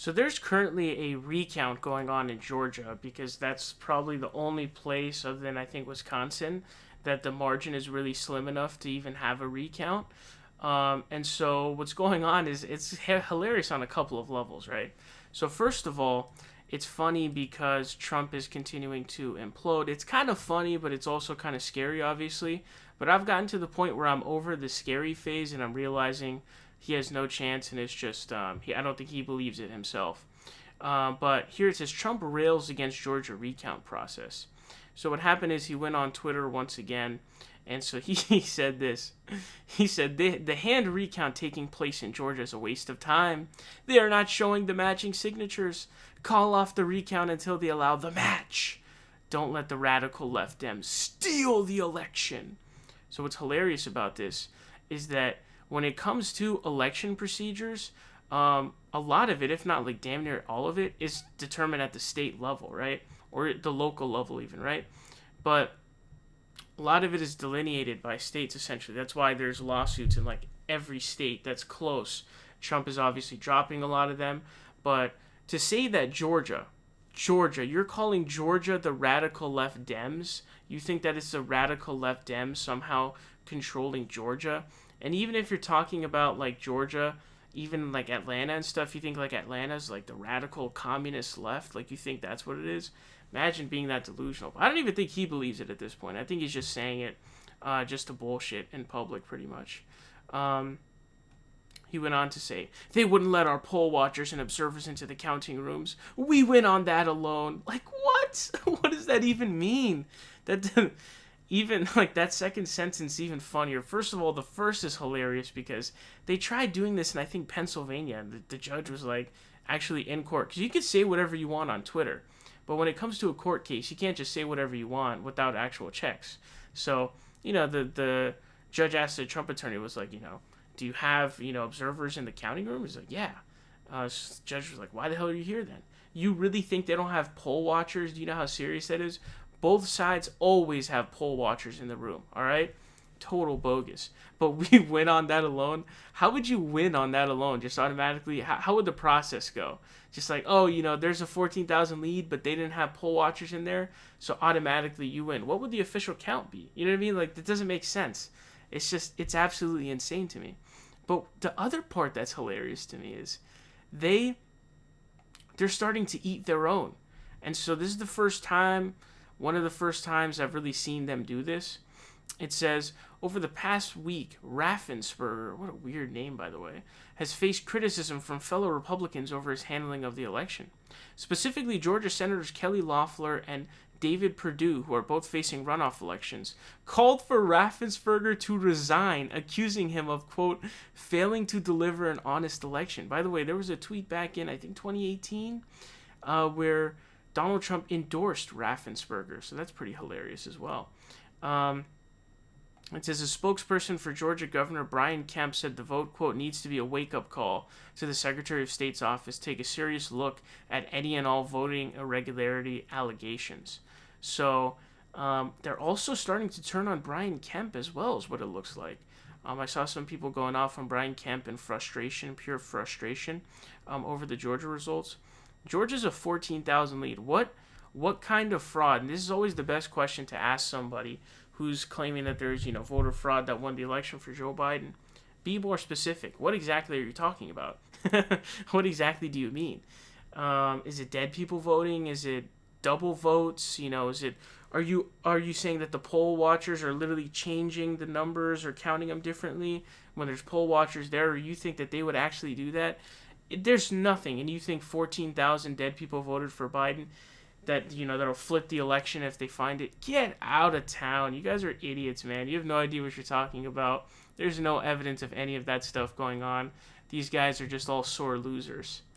So there's currently a recount going on in Georgia because that's probably the only place other than I think Wisconsin that the margin is really slim enough to even have a recount. And so what's going on is it's hilarious on a couple of levels, right? So first of all, it's funny because Trump is continuing to implode. It's kind of funny, but it's also kind of scary, obviously. But I've gotten to the point where I'm over the scary phase, and I'm realizing he has no chance, and it's just I don't think he believes it himself. But here it says Trump rails against Georgia recount process. So what happened is he went on Twitter once again, and so he said this. He said the hand recount taking place in Georgia is a waste of time. They are not showing the matching signatures. Call off the recount until they allow the match. Don't let the radical left Dems steal the election. So what's hilarious about this is that when it comes to election procedures, a lot of it, if not like damn near all of it, is determined at the state level, right? Or the local level even, right? But a lot of it is delineated by states, essentially. That's why there's lawsuits in like every state that's close. Trump is obviously dropping a lot of them. But to say that Georgia, you're calling Georgia the radical left Dems? You think that it's the radical left Dems somehow controlling Georgia? And even if you're talking about like Georgia, even like Atlanta and stuff, you think like Atlanta's like the radical communist left? Like you think that's what it is? Imagine being that delusional. I don't even think he believes it at this point. I think he's just saying it just to bullshit in public, pretty much. He went on to say, they wouldn't let our poll watchers and observers into the counting rooms. We win on that alone. Like, what? What does that even mean? That even, like, that second sentence is even funnier. First of all, the first is hilarious because they tried doing this in, I think, Pennsylvania. And the judge was, like, actually in court. Because you can say whatever you want on Twitter. But when it comes to a court case, you can't just say whatever you want without actual checks. So, the judge asked the Trump attorney, was like, do you have, observers in the counting room? He's like, yeah. Judge was like, why the hell are you here then? You really think they don't have poll watchers? Do you know how serious that is? Both sides always have poll watchers in the room, all right? Total bogus. But we win on that alone. How would you win on that alone? Just automatically? How would the process go? Just like, there's a 14,000 lead, but they didn't have poll watchers in there, so automatically you win. What would the official count be? You know what I mean? Like, that doesn't make sense. It's absolutely insane to me. But the other part that's hilarious to me is they're starting to eat their own. And so this is one of the first times I've really seen them do this. It says, over the past week, Raffensperger, what a weird name, by the way, has faced criticism from fellow Republicans over his handling of the election. Specifically, Georgia Senators Kelly Loeffler and David Perdue, who are both facing runoff elections, called for Raffensperger to resign, accusing him of, quote, failing to deliver an honest election. By the way, there was a tweet back in, I think, 2018, where Donald Trump endorsed Raffensperger, so that's pretty hilarious as well. It says a spokesperson for Georgia Governor Brian Kemp said the vote, quote, needs to be a wake-up call to the Secretary of State's office. Take a serious look at any and all voting irregularity allegations. So they're also starting to turn on Brian Kemp as well, is what it looks like. I saw some people going off on Brian Kemp in frustration, pure frustration, over the Georgia results. Georgia's a 14,000 lead. What kind of fraud? And this is always the best question to ask somebody who's claiming that there's, voter fraud that won the election for Joe Biden. Be more specific. What exactly are you talking about? What exactly do you mean? Is it dead people voting? Is it double votes? Are you saying that the poll watchers are literally changing the numbers or counting them differently when there's poll watchers there? Or you think that they would actually do that? There's nothing, and you think 14,000 dead people voted for Biden? That'll flip the election if they find it. Get out of town. You guys are idiots, man. You have no idea what you're talking about. There's no evidence of any of that stuff going on. These guys are just all sore losers.